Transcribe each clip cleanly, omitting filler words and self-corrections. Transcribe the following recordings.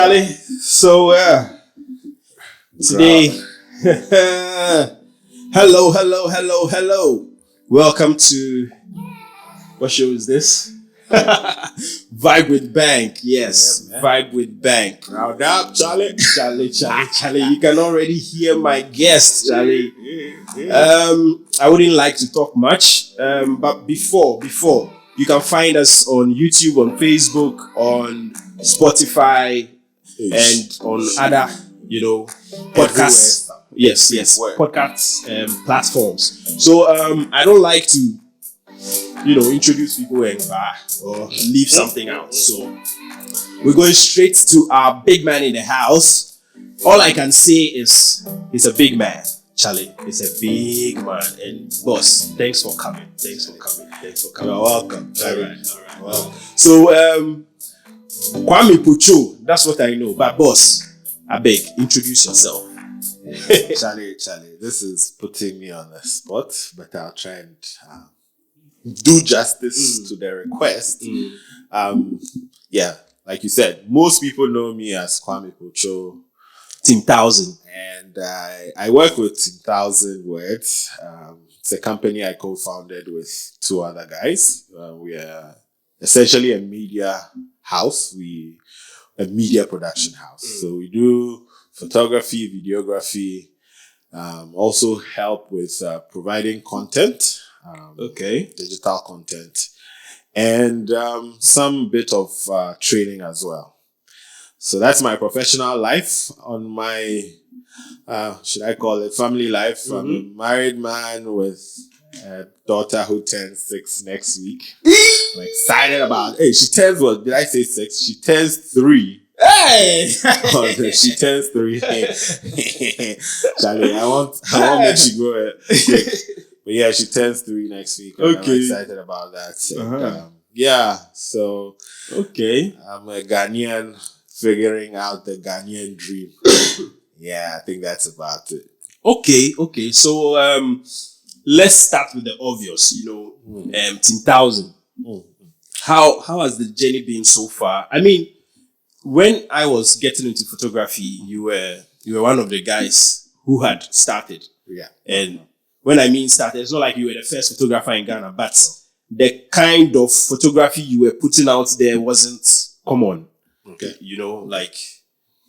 Ali. So today, hello. Welcome to what show is this? Vibe with Bank. Yes, Yeah, Vibe with Bank. Round up, Charlie. Charlie. You can already hear my guest, Charlie. Yeah. I wouldn't like to talk much, but before you can find us on YouTube, on Facebook, on Spotify, and on other, podcasts. Yes, podcasts platforms. So I don't like to, introduce people and or leave something out. So we're going straight to our big man in the house. All I can say is he's a big man. Charlie, it's a big man. And boss, thanks for coming. You're welcome. All right. Well, so Kwame Pocho, that's what I know. But boss, I beg, introduce yourself. Charlie, this is putting me on the spot, but I'll try and do justice to the request. Yeah, like you said, most people know me as Kwame Pocho. TEAM1000. And I work with TEAM1000WORDS. It's a company I co-founded with two other guys. We are essentially a media house. A media production house. So we do photography, videography, also help with providing content, digital content, and some bit of training as well. So that's my professional life. On my, should I call it family life? I'm a married man with a daughter who turns 6 next week. I'm excited about it. Hey, she turns what? Did I say 6? She turns 3. Hey! She turns 3. Charlie, I want that she go quick. But yeah, she turns 3 next week. And I'm excited about that. And, so I'm a Ghanaian figuring out the Ghanaian dream. Yeah, I think that's about it. Okay. So let's start with the obvious. TEAM1000. How has the journey been so far? I mean, when I was getting into photography, you were one of the guys who had started. Yeah. And when I mean started, it's not like you were the first photographer in Ghana, but the kind of photography you were putting out there wasn't common. Okay. Like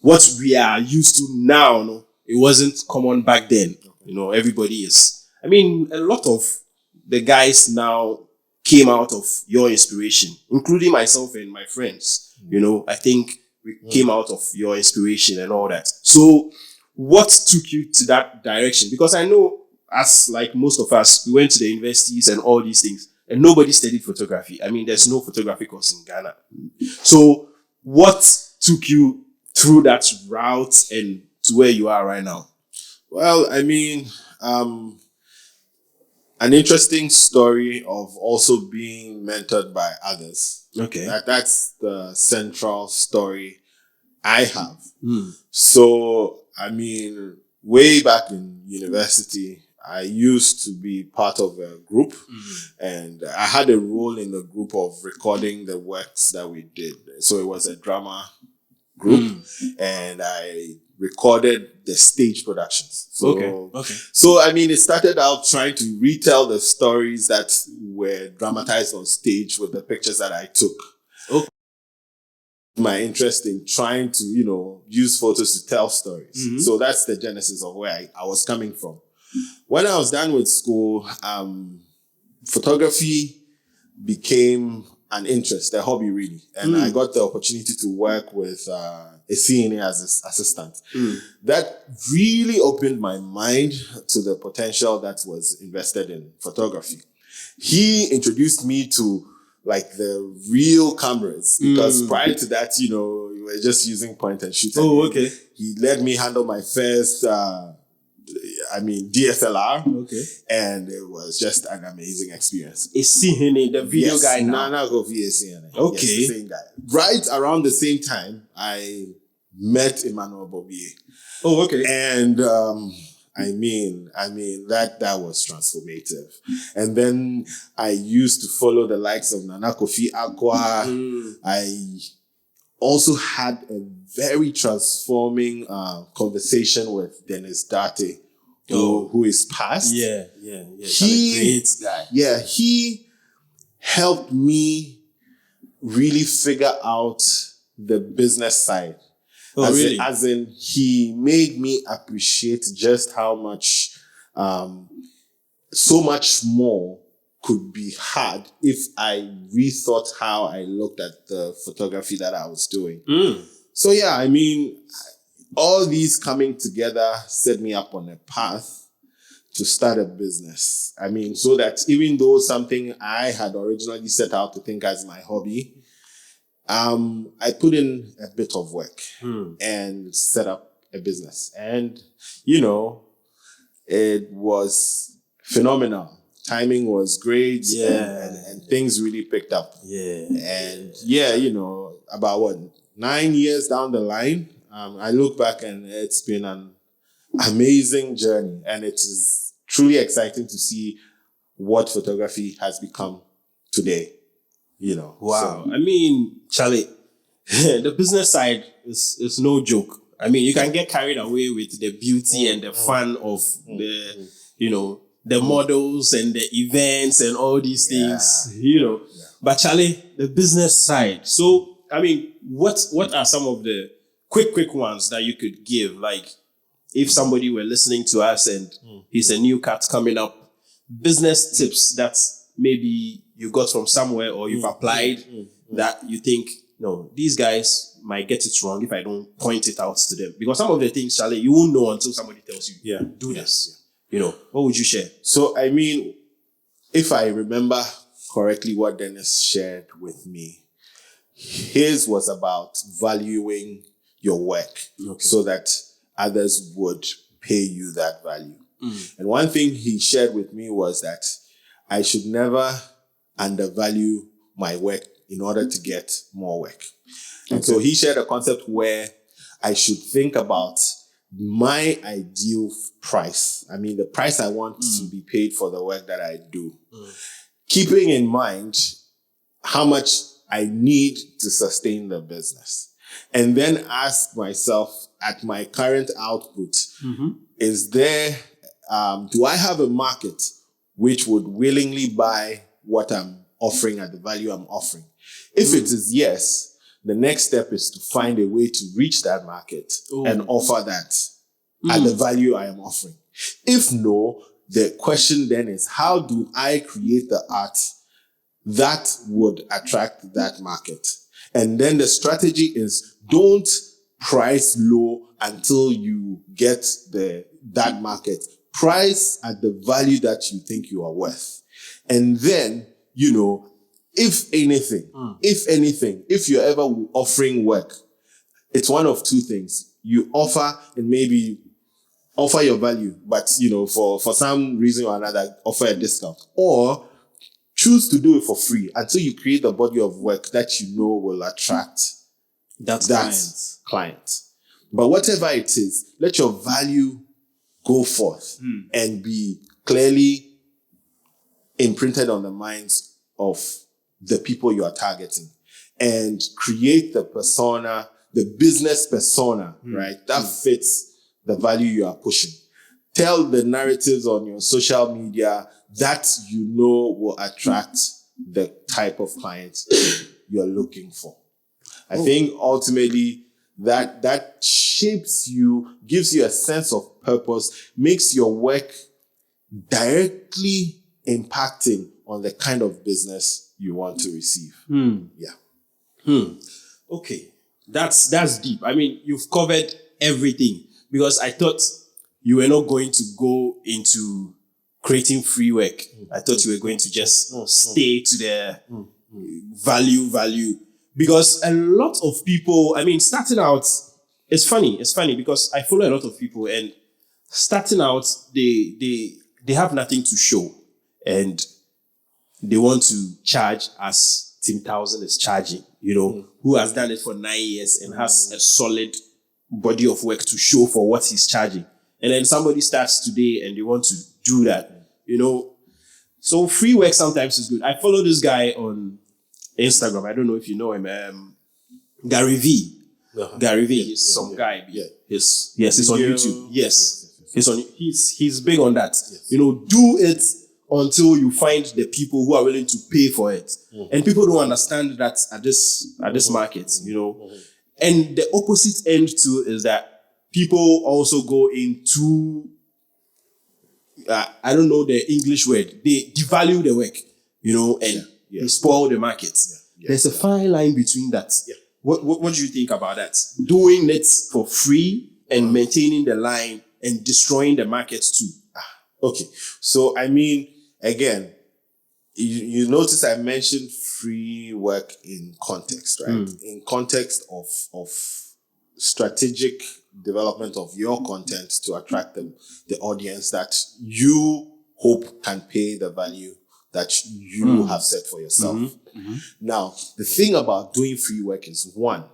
what we are used to now, it wasn't common back then. Everybody is. I mean, a lot of the guys now came out of your inspiration, including myself and my friends. I think we came out of your inspiration and all that. So what took you to that direction? Because I know, as like most of us, we went to the universities and all these things, and nobody studied photography. I mean, there's no photography course in Ghana. So what took you through that route and to where you are right now? Well, I mean, an interesting story of also being mentored by others. Okay. That's the central story I have. So, I mean, way back in university, I used to be part of a group and I had a role in the group of recording the works that we did. So it was a drama group and I recorded the stage productions. So, I mean, it started out trying to retell the stories that were dramatized on stage with the pictures that I took. My interest in trying to, use photos to tell stories. So that's the genesis of where I was coming from. When I was done with school, photography became an interest, a hobby really. And I got the opportunity to work with a CNA as an assistant. That really opened my mind to the potential that was invested in photography. He introduced me to like the real cameras because prior to that, we were just using point and shoot. He let me handle my first DSLR. And it was just an amazing experience. Is the video guy now? Yes, the same guy. Right around the same time, I met Emmanuel Bobier. And that was transformative. And then I used to follow the likes of Nana Kofi Akwa. I also had a very transforming conversation with Dennis Date, who is passed. Yeah. He, a great guy. Yeah, he helped me really figure out the business side. Really? As in, he made me appreciate just how much, so much more could be had if I rethought how I looked at the photography that I was doing. So yeah, I mean, all these coming together set me up on a path to start a business. I mean, so that even though something I had originally set out to think as my hobby, I put in a bit of work and set up a business. And, it was phenomenal. Timing was great, and things really picked up. And about 9 years down the line, I look back and it's been an amazing journey, and it is truly exciting to see what photography has become today. Wow. So, I mean, Charlie, the business side is no joke. I mean, you can get carried away with the beauty and the fun of the models and the events and all these things, But Charlie, the business side. So, I mean, what are some of the quick ones that you could give? Like, if somebody were listening to us and he's a new cat coming up, business tips that maybe you got from somewhere or you've applied that you think, no, these guys might get it wrong if I don't point it out to them. Because some of the things, Charlie, you won't know until somebody tells you, do this. What would you share? So, I mean, if I remember correctly what Dennis shared with me, his was about valuing your work so that others would pay you that value. And one thing he shared with me was that I should never undervalue my work in order to get more work. And so he shared a concept where I should think about my ideal price. I mean, the price I want to be paid for the work that I do. Keeping in mind how much I need to sustain the business. And then ask myself, at my current output, is there, do I have a market which would willingly buy what I'm offering at the value I'm offering? If it is yes, the next step is to find a way to reach that market and offer that at the value I am offering. If no, the question then is, how do I create the art that would attract that market? And then the strategy is, don't price low until you get that market. Price at the value that you think you are worth. And then, if anything, if you're ever offering work, it's one of two things. You offer and maybe offer your value, but, for some reason or another, offer a discount. Or choose to do it for free until you create the body of work that will attract that client. But whatever it is, let your value go forth and be clearly imprinted on the minds of the people you are targeting, and create the persona, the business persona, right? That fits the value you are pushing. Tell the narratives on your social media that will attract the type of client you're looking for. I think ultimately that shapes you, gives you a sense of purpose, makes your work directly impacting on the kind of business you want to receive. Okay. That's deep. I mean, you've covered everything, because I thought you were not going to go into creating free work. I thought you were going to just stay to the value. Because a lot of people, I mean, starting out, it's funny because I follow a lot of people, and starting out, they have nothing to show, and they want to charge as TEAM1000 is charging, who has done it for 9 years and has a solid body of work to show for what he's charging. And then somebody starts today and they want to do that, So free work sometimes is good. I follow this guy on Instagram. I don't know if you know him. Gary V. Uh-huh. Gary V. He's some guy. Yeah. He's on YouTube. Yes. Yes. He's big on that. Yes. Do it until you find the people who are willing to pay for it. And people don't understand that at this market, And the opposite end too is that people also go into I don't know the English word. They devalue the work, and they spoil the market. There's a fine line between that. Yeah. What do you think about that? Doing it for free and maintaining the line and destroying the markets too. Okay. So, I mean, again, you notice I mentioned free work in context, right? In context of strategic development of your content to attract the audience that you hope can pay the value that you have set for yourself. Now, the thing about doing free work is, one,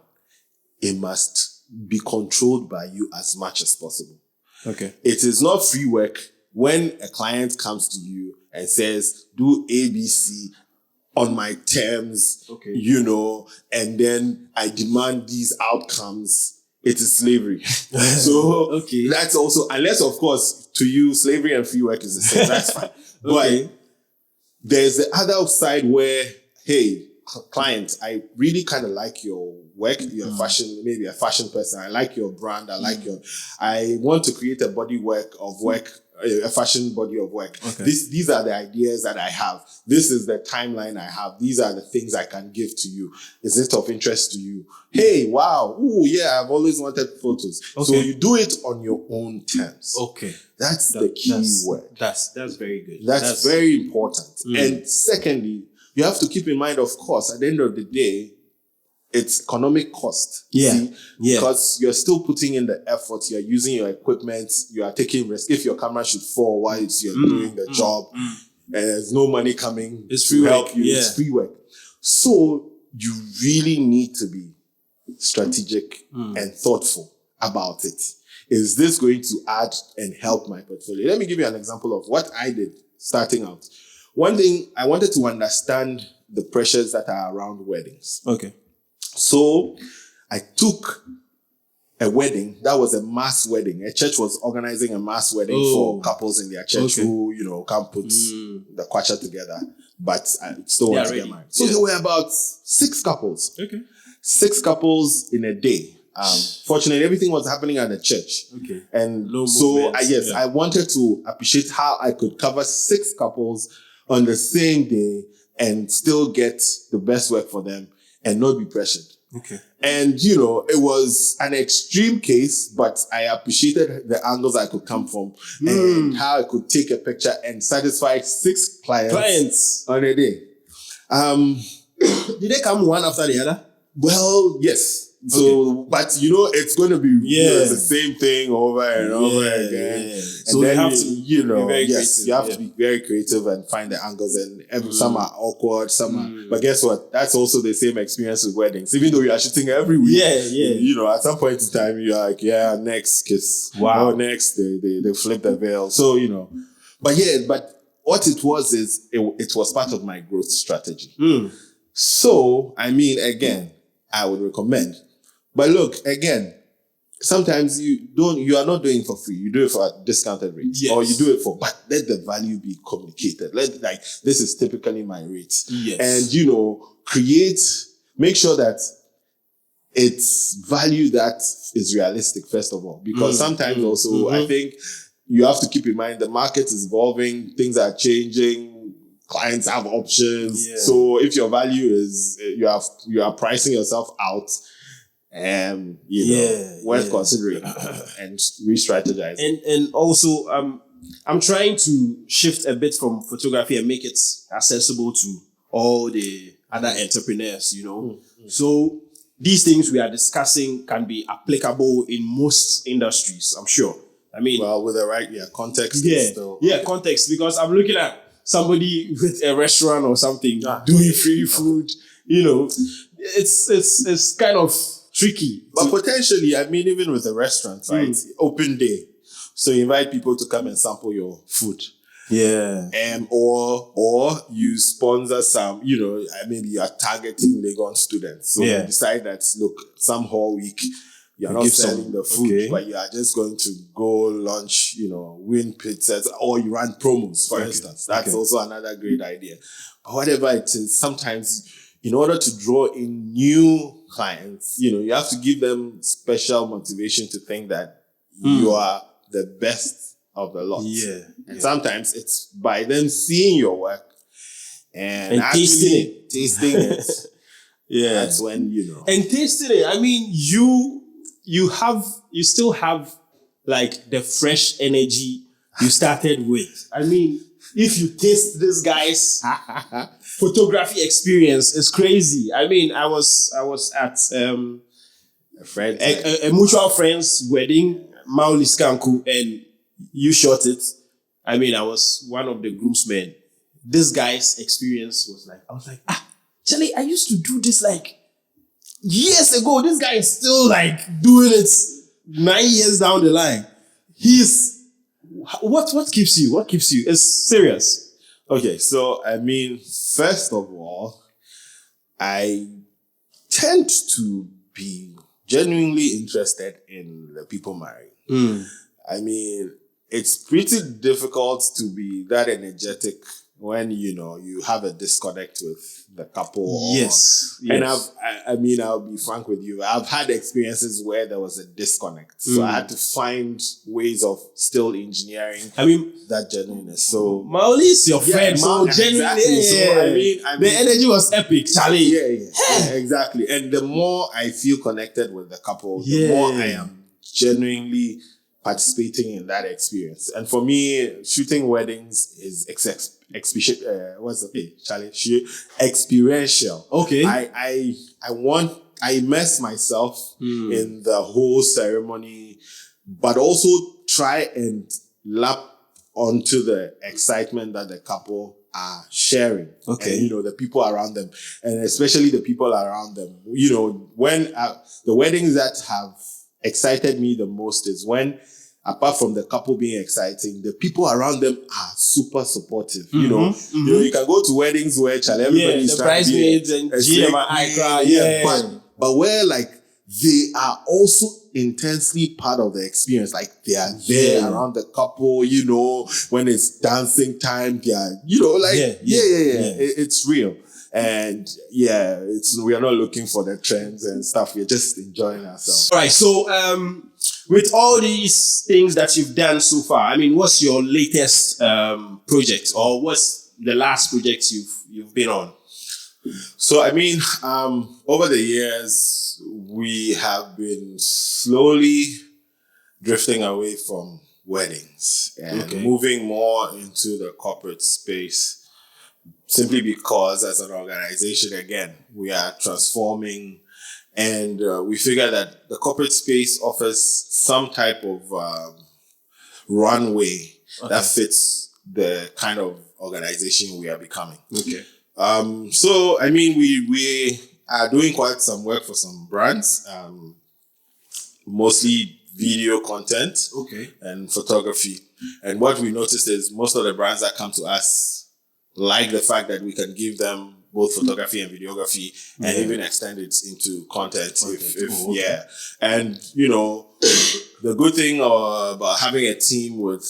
it must be controlled by you as much as possible. Okay. It is not free work when a client comes to you and says, do ABC on my terms, and then I demand these outcomes. It is slavery. So that's also, unless of course to you, slavery and free work is the same, that's fine. But there's the other side where, hey, client, I really kind of like your work. You're maybe a fashion person. I like your brand. I want to create a a fashion body of work. Okay. These are the ideas that I have. This is the timeline I have. These are the things I can give to you. Is it of interest to you? Hey, wow. Ooh, yeah, I've always wanted photos. Okay. So you do it on your own terms. Okay. That's the key word. That's very good. That's very important. And secondly, you have to keep in mind, of course, at the end of the day, it's economic cost. Yeah. See? Because you're still putting in the effort, you're using your equipment, you are taking risk. If your camera should fall while you're doing the job, and there's no money coming to help you, it's free work. So you really need to be strategic and thoughtful about it. Is this going to add and help my portfolio? Let me give you an example of what I did starting out. One thing, I wanted to understand the pressures that are around weddings. Okay. So I took a wedding that was a mass wedding. A church was organizing a mass wedding for couples in their church who, can't put the kwacha together, but still want to get married. So there were about 6 couples. Okay. 6 couples in a day. Fortunately, everything was happening at the church. Okay. And so, I wanted to appreciate how I could cover 6 couples on the same day and still get the best work for them and not be pressured. Okay. And, it was an extreme case, but I appreciated the angles I could come from and how I could take a picture and satisfy 6 clients on a day. Did they come one after the other? Well, yes. So, but it's going to be the same thing over and over again. Yeah. So then you have to be very creative. You have to be very creative and find the angles. And some are awkward, some are. But guess what? That's also the same experience with weddings. Even though you are shooting every week, at some point in time you're like, next kiss. Wow. Or next they flip the veil. So but what it was is it was part of my growth strategy. So I mean, again, I would recommend. But look, again, sometimes you are not doing it for free. You do it for a discounted rate. Yes. Or you do it but let the value be communicated. This is typically my rate. Yes. And, make sure that it's value that is realistic, first of all. Because sometimes also, I think you have to keep in mind the market is evolving, things are changing, clients have options. Yeah. So if your value is, you are pricing yourself out, worth considering and re-strategizing. And also, I'm trying to shift a bit from photography and make it accessible to all the other entrepreneurs, So these things we are discussing can be applicable in most industries, I'm sure. I mean, well, with the right context. Context, because I'm looking at somebody with a restaurant or something doing free food, it's kind of tricky. But potentially, I mean, even with a restaurant, right? Open day. So you invite people to come and sample your food. Yeah. Or you sponsor some, maybe you are targeting Legon students. So you decide that, look, some whole week, you're not selling the food, but you are just going to go lunch, win pizzas, or you run promos, for instance. That's also another great idea. But whatever it is, sometimes in order to draw in new clients, you have to give them special motivation to think that you are the best of the lot. Yeah. And sometimes it's by them seeing your work and actually tasting it. Yeah. That's when, And tasting it, I mean, you still have like the fresh energy you started with. I mean, if you taste this guy's photography experience, it's crazy. I mean, I was at a mutual friend's wedding, Mauli Skanku, and you shot it. I mean, I was one of the groomsmen. This guy's experience was like, I was like, Charlie, I used to do this like years ago. This guy is still like doing it 9 years down the line. What keeps you? What keeps you? It's serious. Okay, so I mean, first of all, I tend to be genuinely interested in the people marrying. I mean, it's pretty difficult to be that energetic when, you have a disconnect with the couple. Yes. And I'll be frank with you. I've had experiences where there was a disconnect. So I had to find ways of still engineering that genuineness. So Mauli is your friend. So genuinely, exactly. So, the energy was epic, Charlie. Yeah, exactly. And the more I feel connected with the couple, the more I am genuinely participating in that experience. And for me, shooting weddings is experiential. Okay. I immerse myself in the whole ceremony, but also try and lap onto the excitement that the couple are sharing. Okay. And, the people around them, and especially the people around them. When the weddings that have excited me the most is when, apart from the couple being exciting, the people around them are super supportive. You can go to weddings where everybody's the bridesmaids and GM and but where like they are also intensely part of the experience. Like they are there around the couple, when it's dancing time, they are, it's real. And we are not looking for the trends and stuff. We're just enjoying ourselves. All right. So, with all these things that you've done so far, I mean, what's your latest project, or what's the last project you've been on? So, I mean, over the years, we have been slowly drifting away from weddings and moving more into the corporate space. Simply because as an organization, again, we are transforming, and we figure that the corporate space offers some type of runway that fits the kind of organization we are becoming. Okay. So, I mean, we are doing quite some work for some brands, mostly video content and photography. And what we noticed is most of the brands that come to us like the fact that we can give them both photography and videography and even extend it into content. And, the good thing about having a team with,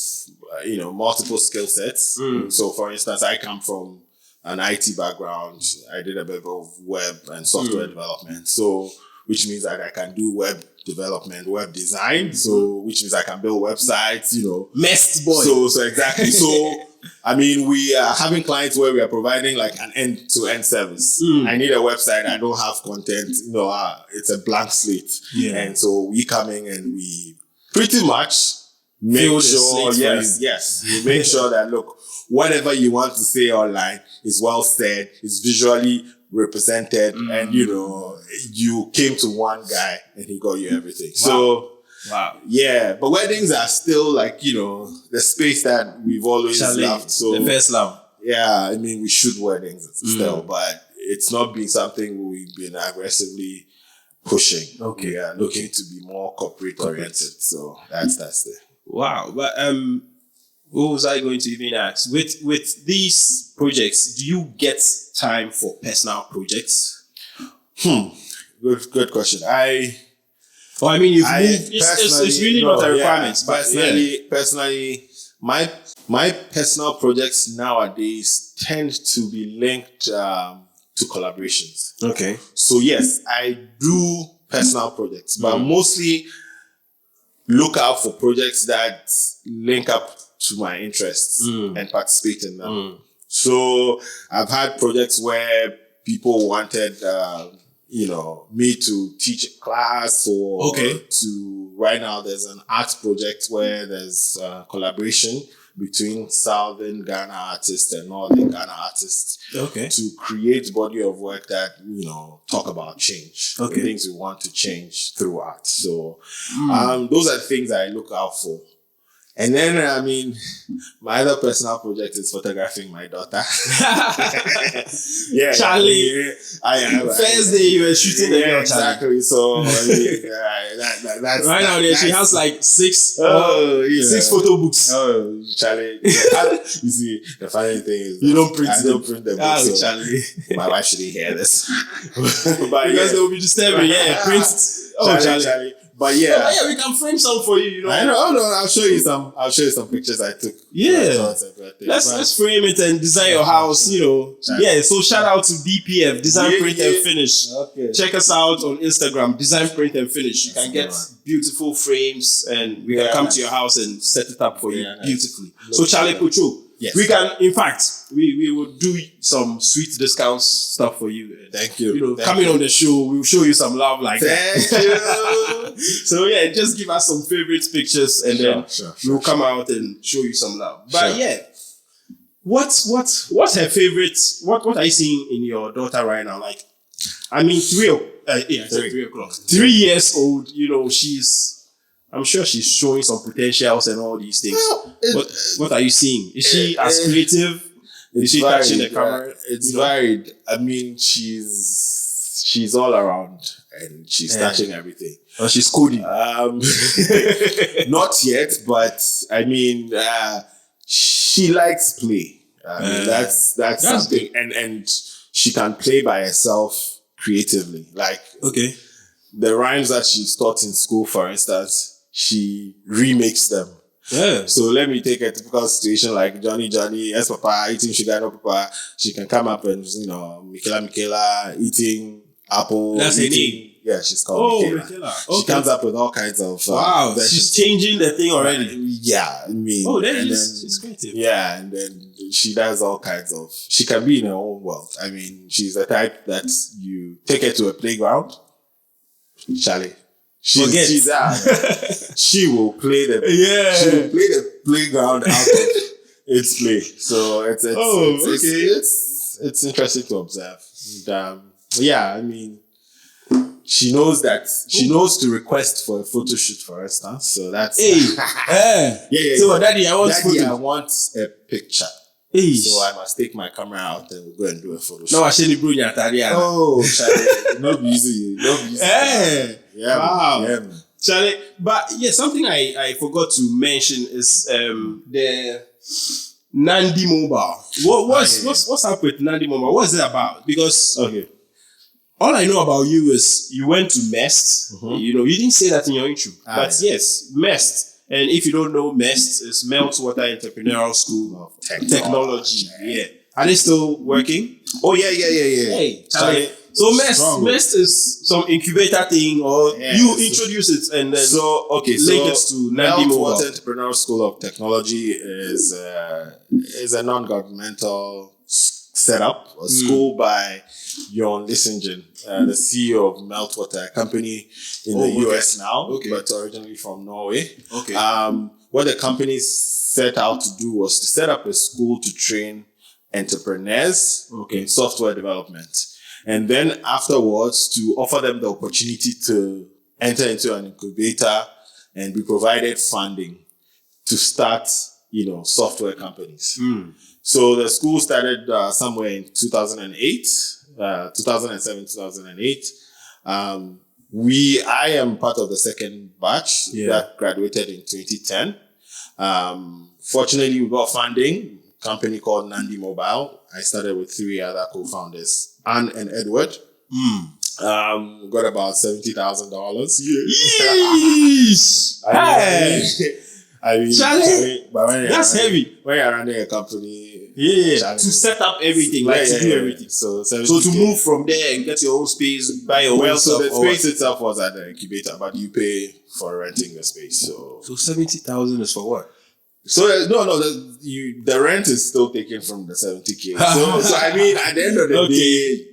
multiple skill sets. So, for instance, I come from an IT background. I did a bit of web and software development. So, which means that I can do web development, web design. So, which means I can build websites, Messed boy. So exactly. So, I mean, we are having clients where we are providing like an end-to-end service. I need a website. I don't have content. It's a blank slate. And so we come in and we pretty much make sure, we make sure that, look, whatever you want to say online is well said, is visually represented, and, you came to one guy and he got you everything. Wow. So, yeah, but weddings are still like, the space that we've always loved. So the first love. Yeah, I mean, we shoot weddings still, but it's not been something we've been aggressively pushing. Okay. We are looking to be more corporate oriented. So that's it. Wow. But what was I going to even ask? With these projects, do you get time for personal projects? Good question. You've moved. It's really not a requirement. But personally, my personal projects nowadays tend to be linked to collaborations. Okay. So yes, I do personal projects, but mostly look out for projects that link up to my interests and participate in them. So I've had projects where people wanted, me to teach a class or to, right now there's an art project where there's collaboration between Southern Ghana artists and Northern Ghana artists to create body of work that, talk about change, the things we want to change through art. So those are the things I look out for. And then, my other personal project is photographing my daughter. Charlie. First day you were shooting the girl, exactly. So, that's right now, she has like six photo books. Oh, Charlie. You see, the funny thing is, you don't print the books. Oh, so Charlie. My wife shouldn't hear this. Because they will be disturbing. Print. Oh, Charlie. But we can frame some for you. I know. I'll show you some pictures I took. Let's frame it and design your house. So shout out to DPF, Design Print and Finish. Okay. Check us out on Instagram, Design Print and Finish. You can get beautiful frames, and we can come to your house and set it up for you beautifully. So Charlie Pocho. Yes. We can, in fact, we will do some sweet discounts stuff for you. Thank you. Coming on the show, we'll show you some love like that. Thank you. So just give us some favorite pictures and then we'll come out and show you some love. But what's her favorite? What are you seeing in your daughter right now? 3 o'clock. 3 years old. I'm sure she's showing some potentials and all these things. Well, what are you seeing? Is she as creative? Is she touching the camera? It's varied. She's all around and she's touching everything. Oh, she's coding. Not yet, but she likes play. That's something, and she can play by herself creatively. The rhymes that she's taught in school, for instance, she remakes them. Yeah. So let me take a typical situation like Johnny, yes papa, eating sugar, no papa. She can come up and, Michaela, eating apple. That's her name. Yeah, she's called Michaela. She comes up with all kinds of she's changing the thing already. She's creative. Yeah, and then she does all kinds of, she can be in her own world. She's the type that you take her to a playground. Charlie. She's out. She will play the playground out of its play. So it's interesting to observe. And, she knows to request for a photo shoot, for instance. So that's So daddy, I want a picture. So I must take my camera out and we'll go and do a photo shoot. No, I should be brilliant. Oh, Charlie, no easy. Wow. Yeah, Charlie, but something I forgot to mention is the Nandi Mobile. What's up with Nandi Mobile? What's it about? Because all I know about you is you went to MEST. You didn't say that in your intro, but yes, MEST. And if you don't know, MEST is Meltwater Entrepreneurial School of Technology. Yeah. Are they still working? Oh, yeah. Hey, Charlie. So MEST is some incubator thing, or you introduce it and then link it to Nandi Mobile. Meltwater Entrepreneurial School of Technology is a non-governmental setup, a school by Jon Lissingen, the CEO of Meltwater, a company in the US now, but originally from Norway. What the company set out to do was to set up a school to train entrepreneurs in software development. And then afterwards, to offer them the opportunity to enter into an incubator and be provided funding to start, software companies. So the school started somewhere in 2008, 2007, 2008. I am part of the second batch that graduated in 2010. Fortunately, we got funding. Company called Nandi Mobile. I started with 3 other co-founders, Anne and Edward. Got about $70,000. Yeesh! I mean, Charlie, but when that's heavy. When you're running a company, To set up everything, to do everything. So to move from there and get your own space, buy your own so stuff. the space itself was at the incubator, but you pay for renting the space. So 70,000 is for what? So the rent is still taken from the 70K. So I mean, at the end of the day,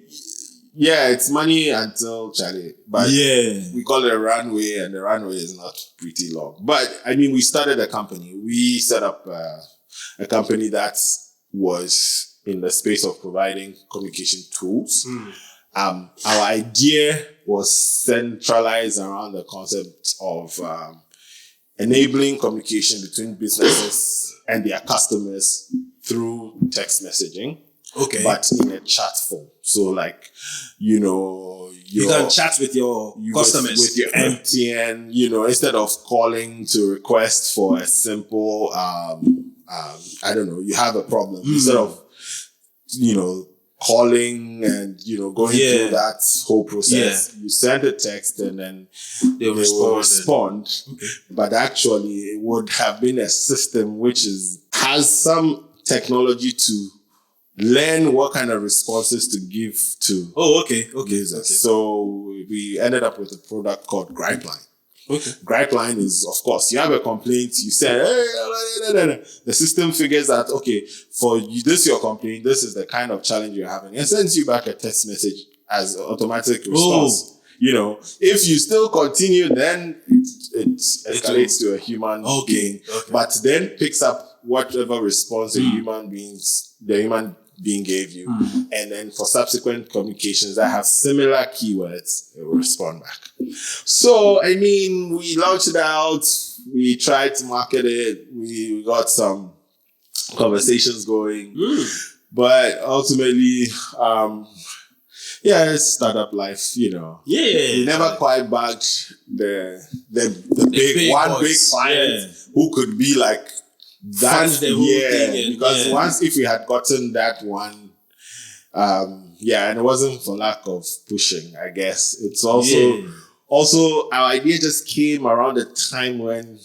it's money until Charlie. But we call it a runway, and the runway is not pretty long. But I mean, we started a company. We set up a company that was in the space of providing communication tools. Our idea was centralized around the concept of enabling communication between businesses and their customers through text messaging. Okay. But in a chat form. So you can chat with your customers. With your MTN, instead of calling to request for a simple, I don't know, you have a problem. Instead of, calling and, going through that whole process, you send a text and then they will respond. Okay. But actually, it would have been a system which has some technology to learn what kind of responses to give to users. So we ended up with a product called Brightline. Okay. Brightline is, of course, you have a complaint, you say, the system figures that, for you, this is your complaint, this is the kind of challenge you're having, and sends you back a text message as automatic response. If you still continue, then it escalates to a human being, but then picks up whatever response the human being gave you. And then for subsequent communications that have similar keywords, it will respond back. So, I mean, we launched it out. We tried to market it. We got some conversations going. But ultimately, it's startup life, We never quite bagged the big client who could be like, that's the whole thing. Because once, if we had gotten that one, and it wasn't for lack of pushing, I guess. It's also our idea just came around the time when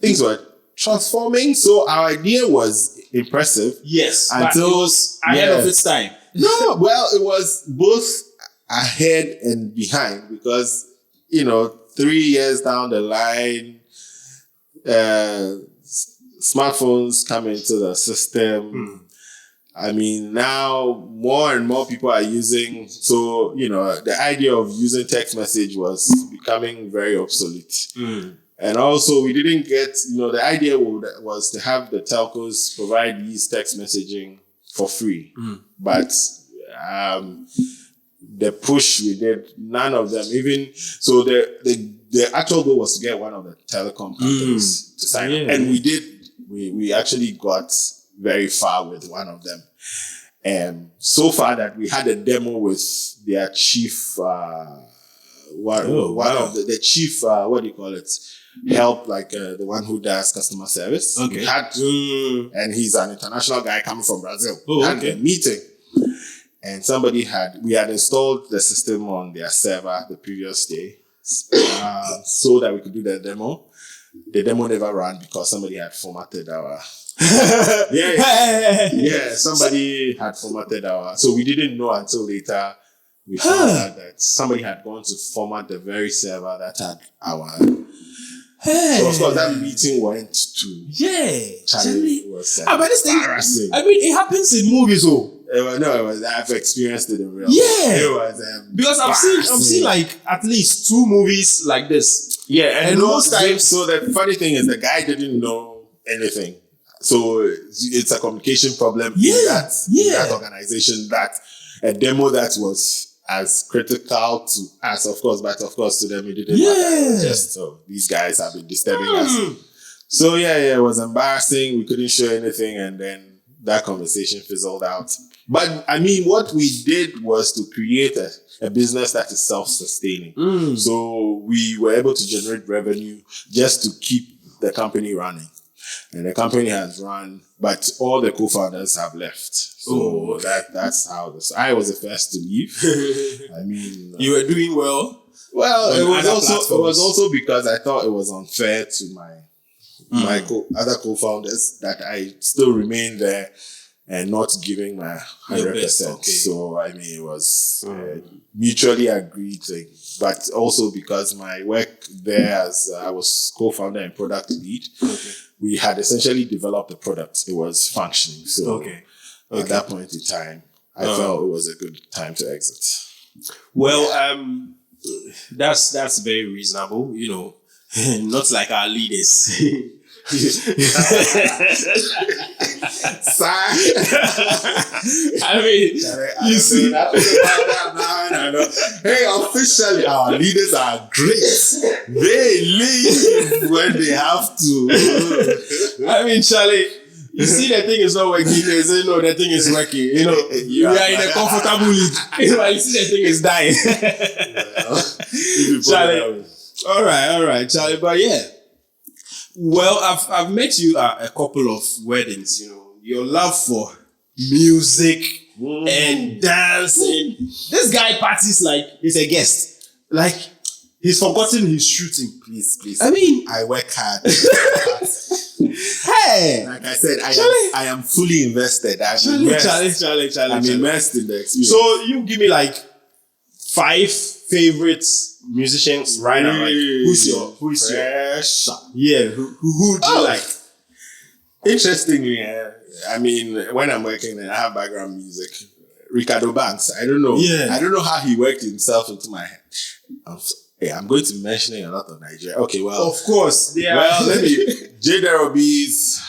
things were transforming. So our idea was impressive. Yes, until it was ahead of its time. No, well, it was both ahead and behind because 3 years down the line, smartphones come into the system. I mean, now more and more people are using, so, the idea of using text message was becoming very obsolete. And also we didn't get, the idea was to have the telcos provide these text messaging for free. But the push we did, none of them even, so the actual goal was to get one of the telecom companies to sign up. And we did. We actually got very far with one of them. And so far that we had a demo with their chief, the chief, what do you call it? Help, the one who does customer service. Okay. We had and he's an international guy coming from Brazil. Had a meeting. And we had installed the system on their server the previous day so that we could do the demo. The demo never ran because somebody had formatted our... somebody had formatted our... So we didn't know until later we found out that somebody had gone to format the very server that had our... So of course that meeting went to... Charlie. It was embarrassing. I mean, it happens in movies, I've experienced it in real life. It was because I've seen at least 2 movies like this. And most times, so the funny thing is the guy didn't know anything. So it's a communication problem in that organization, that a demo that was as critical to us, of course, but of course to them it didn't matter. Just so these guys have been disturbing us. So it was embarrassing. We couldn't show anything, and then that conversation fizzled out. But I mean, what we did was to create a business that is self-sustaining. So we were able to generate revenue just to keep the company running. And the company has run, but all the co-founders have left. So that's how this. I was the first to leave. I mean, you were doing well. Well, it was also because I thought it was unfair to my other co-founders that I still remain there and not giving my 100%. Okay. So I mean, it was mutually agreed thing, but also because my work there as I was co-founder and product lead, we had essentially developed the product. It was functioning. So at that point in time, I felt it was a good time to exit. Well, that's very reasonable. You know, not like our leaders. I mean, you see, hey, officially, our leaders are great. They leave when they have to. I mean, Charlie, you see the thing is not working. They say, no, the thing is working. You know, you are in a comfortable league. You see the thing is dying. Charlie, all right, Charlie, but yeah. Well, I've met you at a couple of weddings, you know, your love for music and dancing. This guy parties like he's a guest. Like, he's forgotten his shooting. Please. I mean, I work hard. Hey! Like I said, I am fully invested. Charlie. I'm immersed in the experience. So, you give me like 5 favorite musicians right now. Like, who's your yeah? Who do you like? Interestingly, I mean, when I'm working and I have background music, Ricardo Banks. I don't know. Yeah. I don't know how he worked himself into my head. I'm going to be mentioning a lot of Nigeria. Okay, well, of course. Yeah. Well, let me. J. Derobi's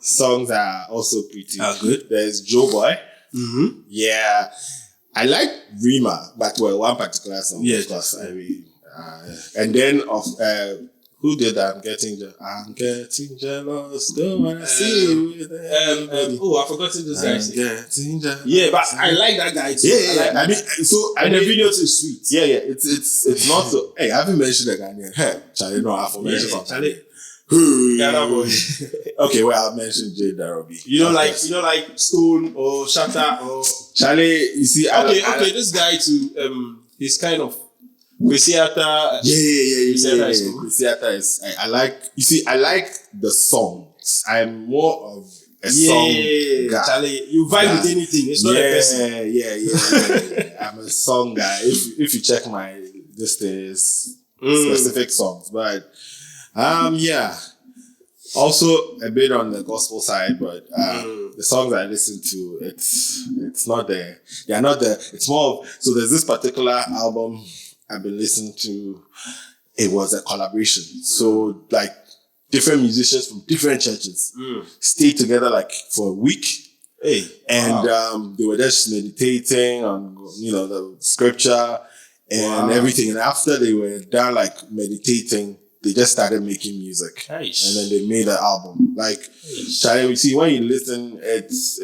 songs are also pretty good. There's Joe Boy. Mm-hmm. Yeah. I like Rima, but one particular song. Yeah, of course. I mean, and then who did that? I'm getting jealous. Don't wanna see you with anybody. I forgot this guy. Getting jealous. Yeah, but I like that guy too. Yeah. I mean, so and the video too sweet. Yeah. It's not so. Hey, I haven't mentioned the guy yet. Hey, Charlie, no, I've mentioned from Charlie. Boy. Okay, well, I'll mention J. Derobi. You don't like Stone or Shatta or Charlie. You see, okay. This guy too. He's kind of Kwesiata. Yeah. Kwesiata is. I like. You see, I like the songs. I'm more of a song guy. Charlie, you vibe with anything. It's not a person. Yeah. I'm a song guy. If you check my there's specific songs, but. Also a bit on the gospel side, but the songs I listen to, it's not there. They are not there. It's more of, so there's this particular album I've been listening to. It was a collaboration. So like different musicians from different churches stayed together like for a week. Hey, and they were just meditating on, the scripture and everything. And after they were done like meditating, they just started making music. Nice. And then they made an album. Like, Charlie, you see, when you listen, it's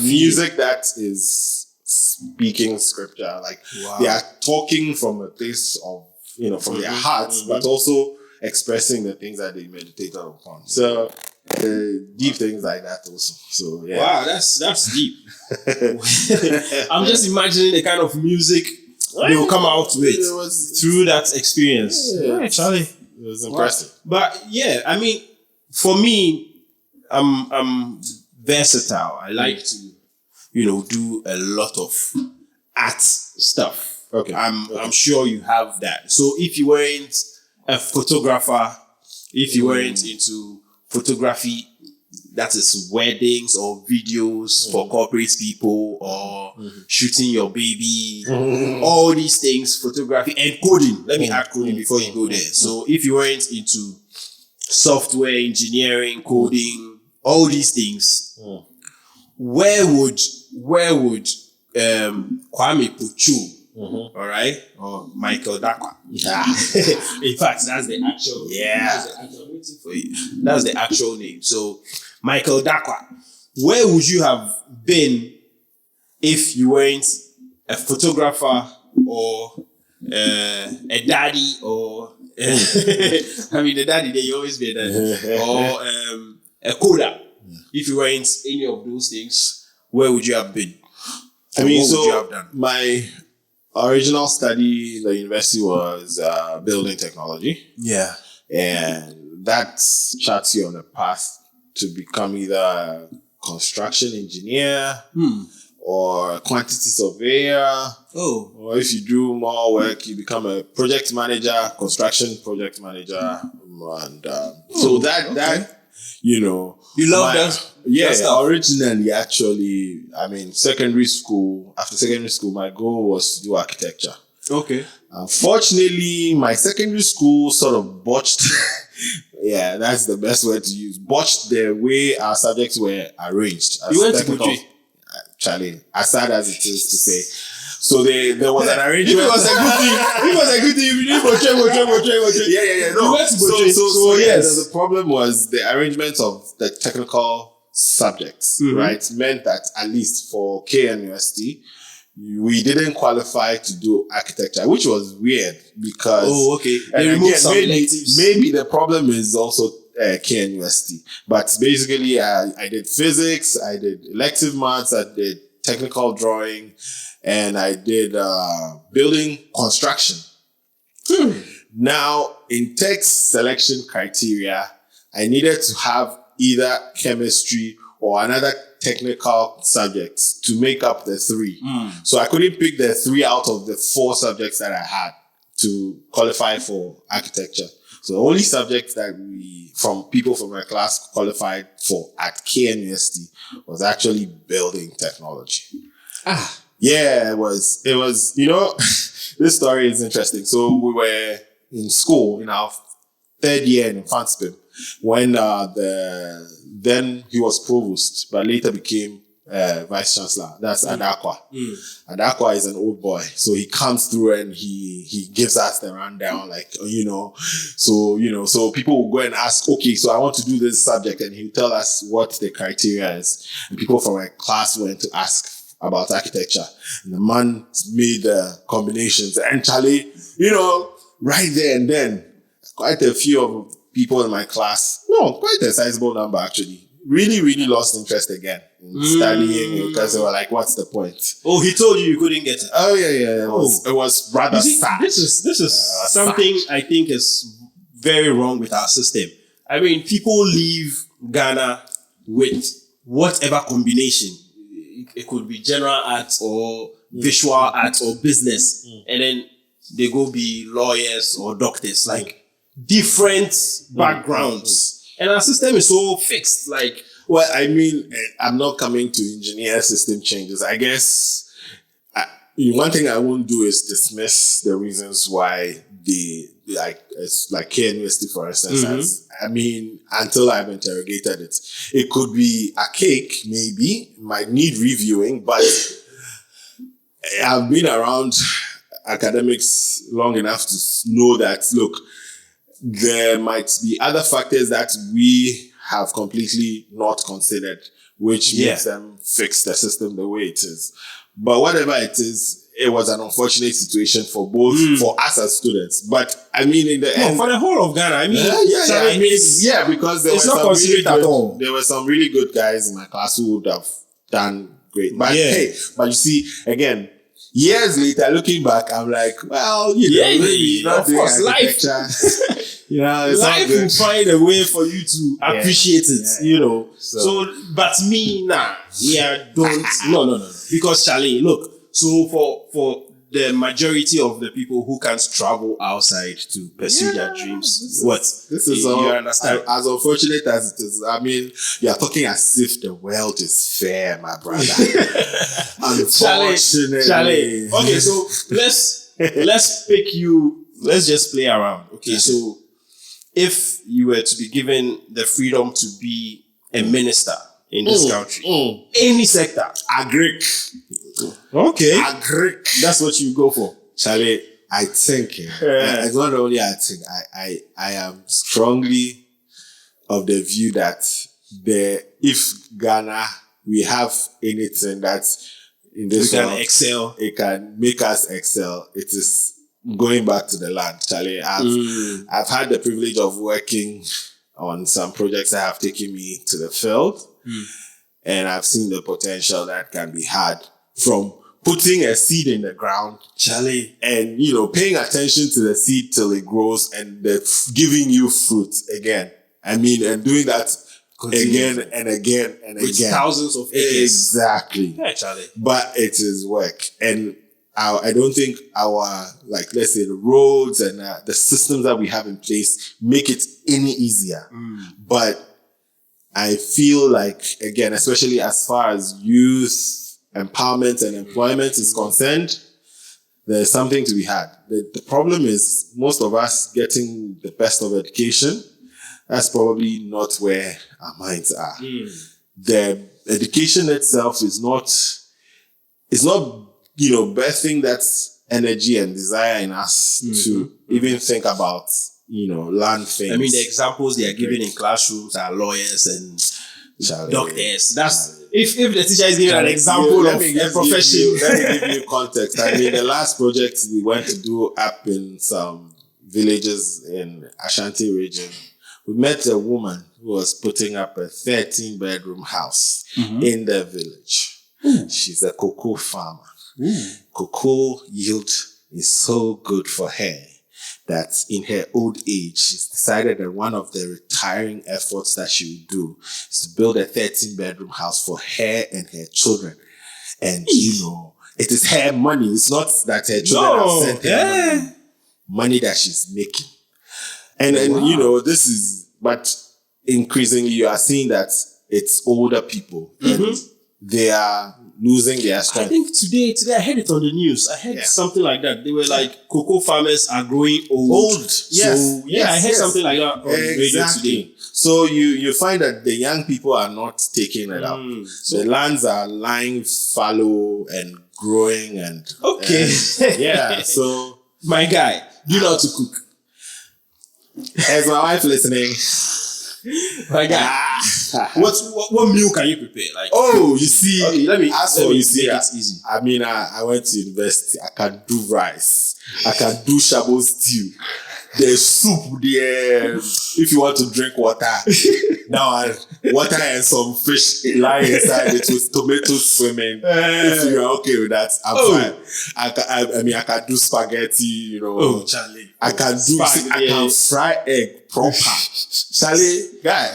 music that is speaking scripture. Like, they are talking from a place of, from their hearts, but also expressing the things that they meditated upon. So, deep things like that also. So, yeah. Wow, that's deep. I'm just imagining the kind of music they will come out with through that experience. Yeah, Charlie. It was impressive. Wow. But yeah, I mean, for me, I'm versatile. I like to, do a lot of art stuff. Okay. I'm sure you have that. So if you weren't a photographer, if you weren't into photography, that is weddings or videos for corporate people or shooting your baby, all these things, photography and coding. Let me add coding before you go there. So if you weren't into software engineering, coding, all these things, where would Kwame Pocho, all right, or Michael Dakwa? In fact, that's the actual. I'm waiting for you. That's the actual name. So Michael Dakwa, where would you have been if you weren't a photographer or a daddy or I mean, the daddy, they always be a daddy. Or a coder. If you weren't any of those things, where would you have been? I mean, what would you have done? My original study in the university was building technology. Yeah. And that charts you on a path to become either a construction engineer or a quantity surveyor. Oh. Or if you do more work, you become a project manager, construction project manager. And so that, you know. You love that? Yeah, originally, actually, I mean, after secondary school, my goal was to do architecture. Okay. Unfortunately, my secondary school sort of botched. Yeah, that's the best word to use. Botched the way our subjects were arranged. You went to Kpocho? Charlie, as sad as it is to say. So there was an arrangement. It was a good thing. You did Kpocho. Yeah. No. You went to Kpocho. So yes. The problem was the arrangement of the technical subjects, right? Meant that at least for KNUST, we didn't qualify to do architecture, which was weird because They removed some electives. Maybe the problem is also KNUST, but basically I did physics, I did elective maths, I did technical drawing, and I did building construction. Now, in text selection criteria, I needed to have either chemistry or another technical subjects to make up the 3. So I couldn't pick the 3 out of the 4 subjects that I had to qualify for architecture. So the only subject that people from my class qualified for at KNUST was actually building technology. Yeah, it was, you know, this story is interesting. So we were in school in our 3rd year in Fanspim when then he was provost, but later became vice chancellor. That's Adakwa. Adakwa is an old boy, so he comes through and he gives us the rundown, like, you know. So people will go and ask, okay, so I want to do this subject, and he'll tell us what the criteria is. And people from my class went to ask about architecture, and the man made the combinations. And Charlie, you know, right there and then, quite a few of people in my class, quite a sizable number actually, really lost interest again in studying because they were like, what's the point? Oh, he told you couldn't get it. Oh, yeah. It was rather sad. This is something I think is very wrong with our system. I mean, people leave Ghana with whatever combination. It could be general arts or visual arts or business. And then they go be lawyers or doctors. Like, different backgrounds, and our system is so fixed. Like, well, I mean, I'm not coming to engineer system changes. I guess one thing I won't do is dismiss the reasons why it's like KNUST, for instance. I mean, until I've interrogated it, it could be archaic, maybe might need reviewing, but I've been around academics long enough to know that, look, there might be other factors that we have completely not considered, which makes them fix the system the way it is. But whatever it is, it was an unfortunate situation for for us as students. But I mean, in the end, for the whole of Ghana, I mean, because there were some really good guys in my class who would have done great. But but you see, again, years later, looking back, I'm like, well, maybe not doing architecture. Life will find a way for you to appreciate it, you know. So, but me, don't. No. Because Charlie, look, so for the majority of the people who can't travel outside to pursue their dreams, this is you understand? As unfortunate as it is, I mean, you're talking as if the world is fair, my brother. Unfortunately. Charlie. Okay, so let's pick you. Let's just play around. Okay, so if you were to be given the freedom to be a minister in this country, any sector, agric. Okay. Agric. That's what you go for. Charlie, I think, it's not only I think, I am strongly of the view that if Ghana, we have anything that in this we can excel. It can make us excel. It is going back to the land, Charlie, I've had the privilege of working on some projects that have taken me to the field, and I've seen the potential that can be had from putting a seed in the ground, Charlie, and paying attention to the seed till it grows and giving you fruit again. I mean, and doing that again and again and with again. Thousands of acres. Exactly. Yeah, Charlie. But it is work. And I don't think our, let's say the roads and the systems that we have in place make it any easier. But I feel like, again, especially as far as youth empowerment and employment is concerned, there's something to be had. The problem is most of us getting the best of education, that's probably not where our minds are. The education itself is not birthing that energy and desire in us to even think about, learn things. I mean, the examples they are giving in classrooms are lawyers and doctors. That's if the teacher is giving an example of a profession. Let me give you context. I mean, the last project we went to do up in some villages in Ashanti region, we met a woman who was putting up a 13-bedroom house in the village. She's a cocoa farmer. Cocoa yield is so good for her that in her old age, she's decided that one of the retiring efforts that she will do is to build a 13-bedroom house for her and her children. And, it is her money. It's not that her children have sent her money that she's making. And this is, but increasingly you are seeing that it's older people and they are losing their strength. I think today I heard it on the news. I heard something like that. They were like, cocoa farmers are growing old. Yes. So, I heard something like that on the radio today. So you find that the young people are not taking it up. So the lands are lying fallow and growing and... Okay. So... My guy, do you know how to cook? Is my wife listening? My guy, what meal can you prepare? You see, okay, let me ask for you see. It's easy. I mean, I went to university. I can do rice. I can do shabo stew. There's soup there. If you want to drink water, now water and some fish lying inside it with tomatoes swimming. If you're okay with that, I'm fine. I can do spaghetti. Charlie. I can fry egg proper. Charlie, guy,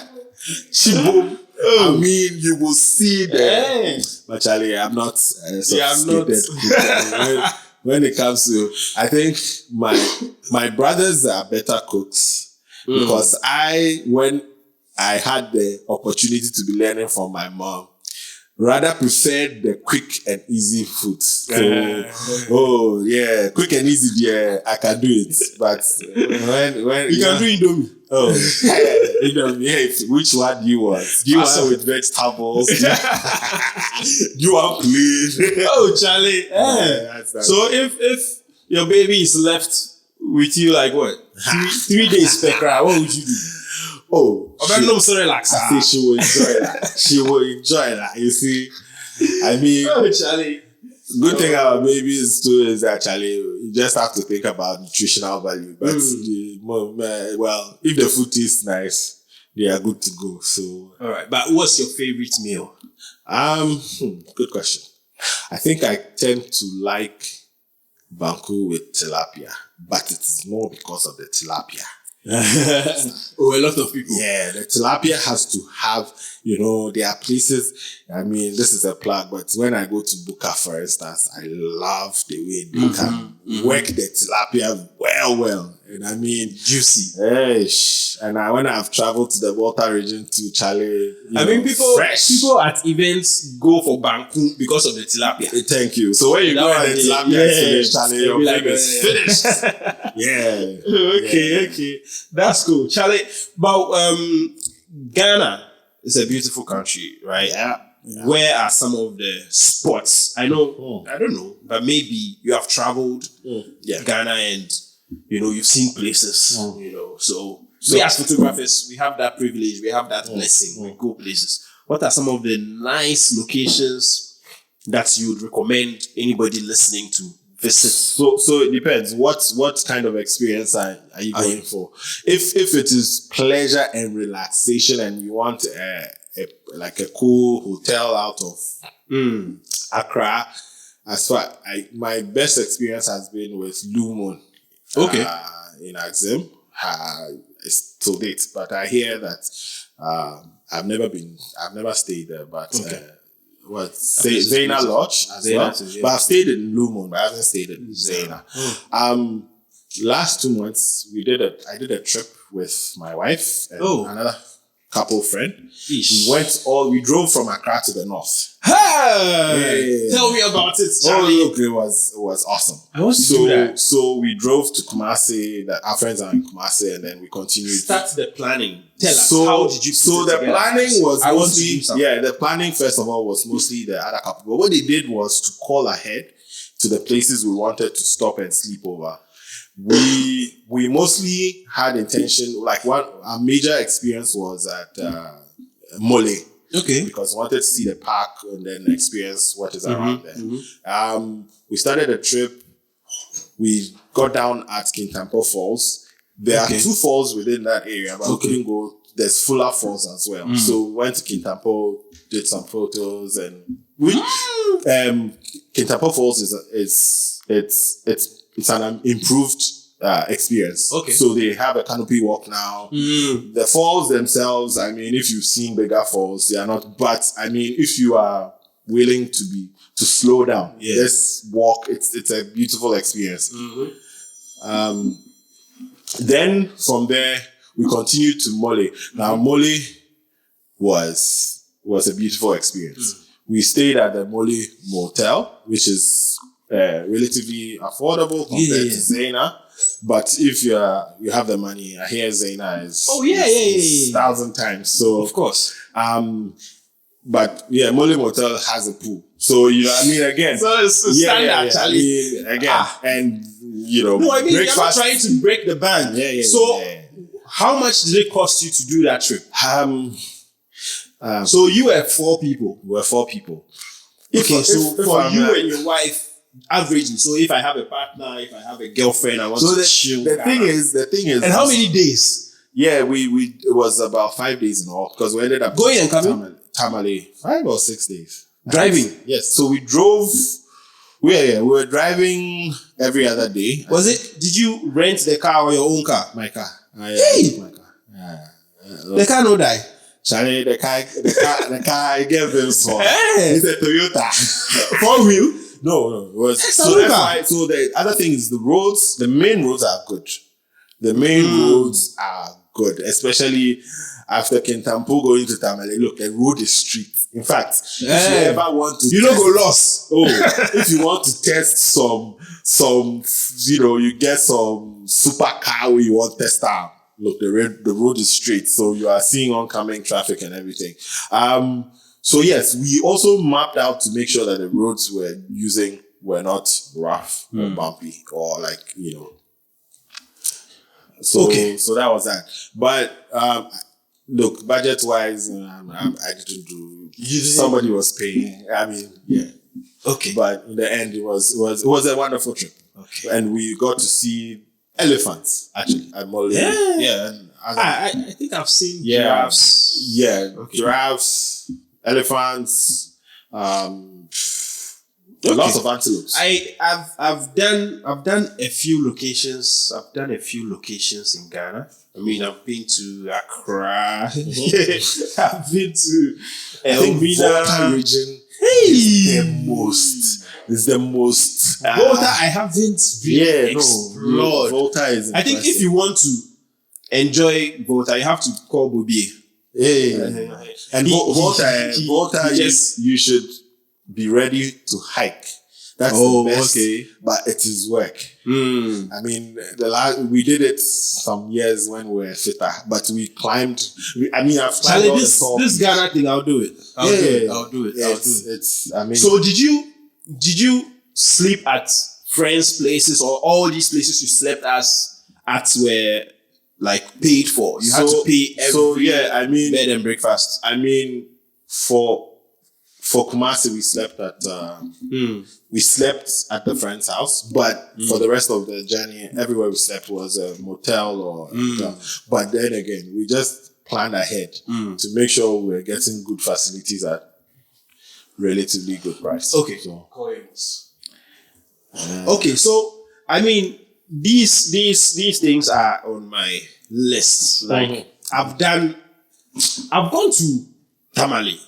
chibo. I mean, you will see that. But Charlie, I'm not sophisticated cook. When it comes to, I think my brothers are better cooks because when I had the opportunity to be learning from my mom, rather preferred the quick and easy food. So, quick and easy, I can do it. But when you can do Indomie. Indomie. Which one do you want? Do you want with vegetables? Do you want plain? Charlie. So if your baby is left with you like what? 3 days per cry, what would you do? I say she will enjoy that. She will enjoy that. You see, I mean, Charlie. Good thing about babies too is actually you just have to think about nutritional value. But if the food tastes nice, they are good to go. So, all right. But what's your favorite meal? Good question. I think I tend to like banku with tilapia, but it's more because of the tilapia. A lot of people. Yeah, the tilapia has to have, there are places, I mean, this is a plug, but when I go to Buka, for instance, I love the way they can work the tilapia well. And I mean, juicy. And when I've traveled to the Volta region to Charlie, people at events go for banku because of the tilapia. Thank you. So when you go and the tilapia is finished, Charlie, your thing is finished. Okay. That's cool. Charlie, but Ghana is a beautiful country, right? Yeah. Where are some of the spots? I know, I don't know, but maybe you have traveled Ghana and you've seen places, so we as photographers, we have that privilege, we have that blessing, we go places. What are some of the nice locations that you would recommend anybody listening to visit? So it depends. What kind of experience are you going for? If it is pleasure and relaxation, and you want like a cool hotel out of Accra, my best experience has been with Lumon. Okay. In Axim, it's to date, but I hear that I've never stayed there, but Zena Lodge as well. Yeah. But I've stayed in Lumon, but I haven't stayed in Zena. Last 2 months I did a trip with my wife and another couple friend. We drove from Accra to the north. Hey! Tell me about it, Charlie. Look, it was awesome. I want to do that. So we drove to Kumasi. Our friends are in Kumasi, and then we continued. Start the planning. Tell us, how did you put it together? Planning was the planning first of all was mostly the other couple. But what they did was to call ahead to the places we wanted to stop and sleep over. We mostly had intention, our major experience was at Mole. Okay. Because we wanted to see the park and then experience what is around there. We started a trip. We got down at Kpocho Falls. There are 2 falls within that area, but we couldn't go. There's Fuller Falls as well. So we went to Kpocho, did some photos, and Kpocho Falls it's an improved experience. Okay. So they have a canopy walk now. The falls themselves, I mean, if you've seen bigger falls, they are not. But I mean, if you are willing to slow down, this walk, it's a beautiful experience. Then from there we continued to Mole. Now Mole was a beautiful experience. We stayed at the Mole Motel, which is relatively affordable compared to Zena. But if you have the money, I hear Zena is 1,000 times. So of course. But yeah, Mole Motel has a pool. So again. So it's standard, Charlie. And No, I mean you're not trying to break the bank. How much did it cost you to do that trip? So you were 4 people. We were 4 people. Okay, so for you and your wife, averagely. So if I have a partner, if I have a girlfriend, I want to chill. The thing is. And how many days? Yeah, it was about 5 days in all because we ended up going and coming. Tamale, 5 or 6 days driving. Yes, so we drove. We were driving every other day. Did you rent the car or your own car? My car. My car. The car no die. Charlie, the car I gave him for. Hey. It's a Toyota. 4-wheel. No, it was so the other thing is the main roads are good. The main roads are good, especially after Kintampo going to Tamale. Look, the road is street. In fact, if you ever want to, go lost. If you want to test some, you get some supercar where you want to test out. Look, the road is straight, so you are seeing oncoming traffic and everything. So yes, we also mapped out to make sure that the roads we're using were not rough or bumpy or So that was that. But look, budget wise, I didn't do. Somebody was paying. I mean, yeah. Okay. But in the end, it was a wonderful trip. Okay. And we got to see elephants actually at Mole. Yeah. And I think I've seen giraffes. Yeah. Okay. Giraffes, elephants, lots of antelopes. I've done a few locations. I've done a few locations in Ghana. I mean, I've been to Accra. I've been to Volta region. It's the most. Volta, I haven't really explored. Volta is. I think if you want to enjoy Volta, you have to call Bobby. And Volta, you should be ready to hike. That's the best. Okay. But it is work. I mean, we did it some years when we were fitter, but we climbed. I've climbed all the top. This Ghana thing, I'll do it. I'll do it. So did you sleep at friends' places or all these places you slept at were like paid for? You had to pay every bed and breakfast. I mean, for for Kumasi, we slept at the friend's house, but for the rest of the journey, everywhere we slept was a motel or a hotel. But then again, we just planned ahead to make sure we're getting good facilities at relatively good price. Okay. So, okay, so I mean, these things are on my list. Like I've gone to Tamale.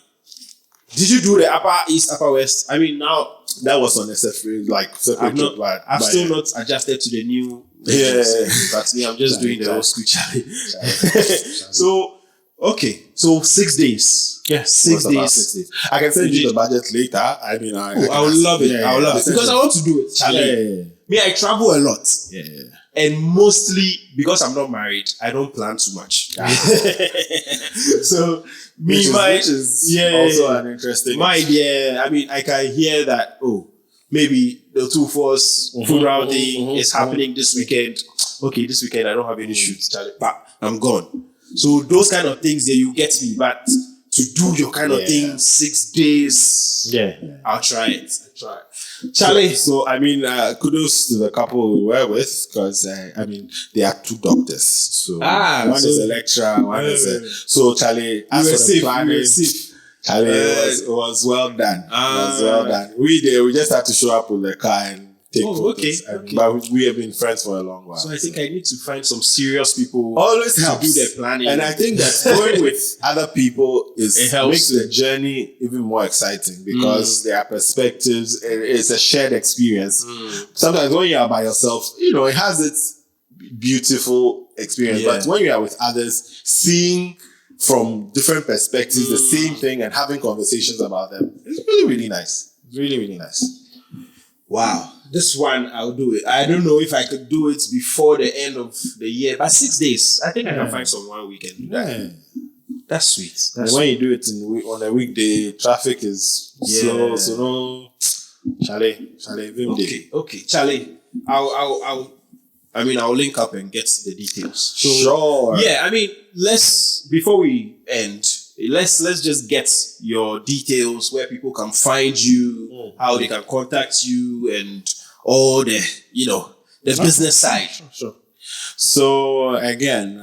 Did you do the upper east, upper west? I mean, now that was unnecessary, like separate. I've still not adjusted to the new. But me, I'm just doing the old school challenge. So, okay, so 6 days. Yeah, 6 days. I can send you the budget later. I mean, I would love it. I would love it because I want to do it. Challenge. Me, I travel a lot. Yeah. And mostly because I'm not married, I don't plan too much. So which is also an interesting. I mean, I can hear that. Oh, maybe the 2-4's food rounding is happening this weekend. Okay, this weekend I don't have any shoots, Charlie, but I'm gone. So those kind of things, you get me. But to do your kind of thing 6 days, I'll try it. Charlie. So I mean, kudos to the couple we were with because I mean they are 2 doctors. So one is a lecturer, one is a. So Charlie, as for the planning, Charlie, it was well done. It was well done. We just had to show up with the car and take photos. Okay. But we have been friends for a long while. So I think I need to find some serious people. Always to helps. Do their planning. And I think that going with other people makes the journey even more exciting because there are perspectives and it's a shared experience. Sometimes when you are by yourself, it has its beautiful experience. But when you are with others, seeing from different perspectives the same thing and having conversations about them, it's really, really nice. Really, really nice. Wow. This one, I'll do it. I don't know if I could do it before the end of the year, but 6 days. I think I can find someone we can do that. That's sweet. When you do it on a weekday, traffic is slow, so no. Charlie, okay, Charlie. I'll link up and get the details. So, sure. Yeah, I mean, before we end, let's just get your details where people can find you, how they can contact you, and all the the business side. Sure. So again,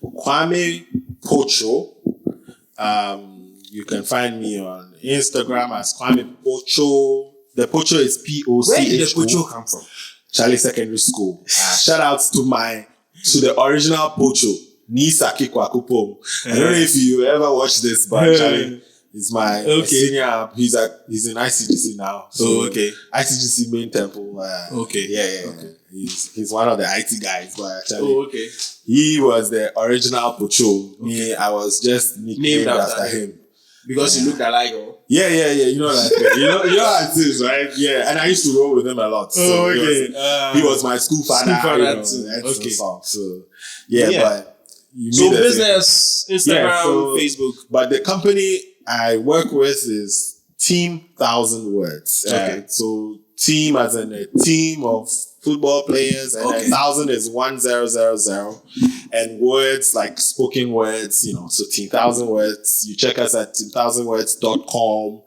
Kwame Pocho. You can find me on Instagram as Kwame Pocho. The Pocho is Pocho. Where did the Pocho come from? Charlie Secondary School. Shout outs to the original Pocho. Nisa Kikwakupom. I don't know if you ever watched this, but Charlie is my senior. He's in ICGC now. So ICGC main temple. He's one of the IT guys, but actually, he was the original Pocho. Me, I was just nicknamed after him. Because you looked alike, Yeah. You know that. you know how it is, right? Yeah, and I used to roll with him a lot. So he was my school father. Too. So but so business, Instagram, Facebook. But the company I work with is TEAM1000WORDS. So team as in a team of football players, and 1,000 is 1000, and words like spoken words, so TEAM1000WORDS. You check us at TEAM1000WORDS.com,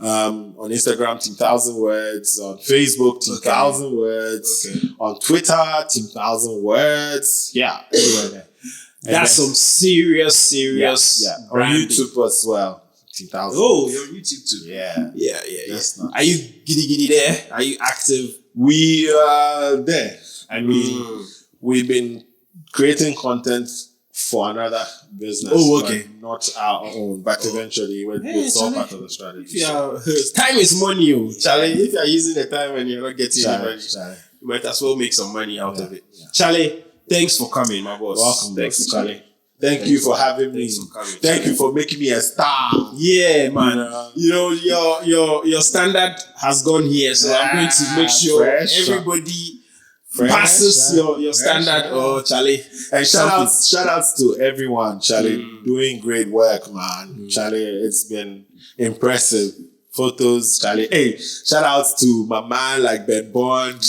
on Instagram, TEAM1000WORDS, on Facebook, TEAM1000WORDS, on Twitter, TEAM1000WORDS. Yeah, everywhere there. That's some serious on YouTube as well. 10,000. Oh, you're on YouTube too. Yeah. Are you giddy there? Are you active? We are there. I mean, we've been creating content for another business. But not our own. But eventually, it's all part of the strategy. Time is money, Charlie. If you're using the time and you're not getting anybody, you might as well make some money out of it. Charlie, thanks for coming, my boss. Welcome. Thanks, Charlie. Thank you for having me. Thank you for making me a star. Yeah, man. Your standard has gone here, so I'm going to make sure everybody passes your standard. Charlie. And shout outs to everyone, Charlie. Doing great work, man. Charlie, it's been impressive. Photos, Charlie. Hey, shout outs to my man like Ben Bond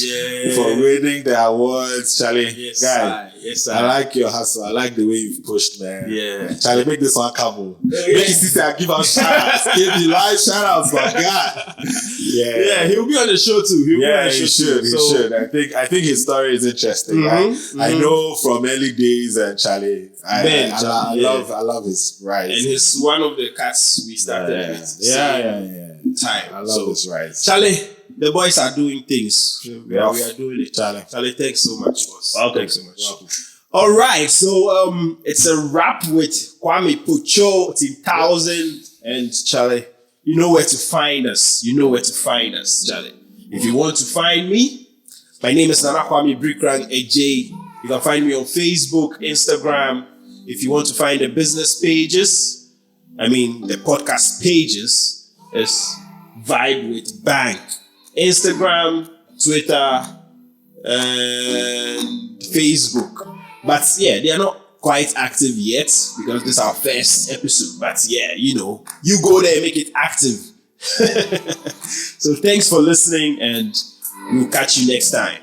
for winning the awards, Charlie. Yes, guy. Yes, sir. I like your hustle. I like the way you've pushed, man. Yeah. Charlie, make this one come on. Make you see I give out shout-outs. Give you live shout-outs, my God. Yeah, he'll be on the show too. He should. I think his story is interesting. I know from early days, and Charlie, I love his rise. And he's one of the cats we started with. Time. I love his rise. Charlie, the boys are doing things. We are doing it. Charlie, thanks so much, boss. Welcome. Thanks so much. Welcome. All right, so it's a wrap with Kwame Pocho, TEAM1000, and Charlie. You know where to find us. Charlie. If you want to find me, my name is Nana Kwame Birikorang Adjei. You can find me on Facebook, Instagram. If you want to find the business pages, the podcast pages, is Vibe with Bank. Instagram, Twitter, and Facebook. But yeah, they are not quite active yet because this is our first episode. But yeah, you go there and make it active. So thanks for listening, and we'll catch you next time.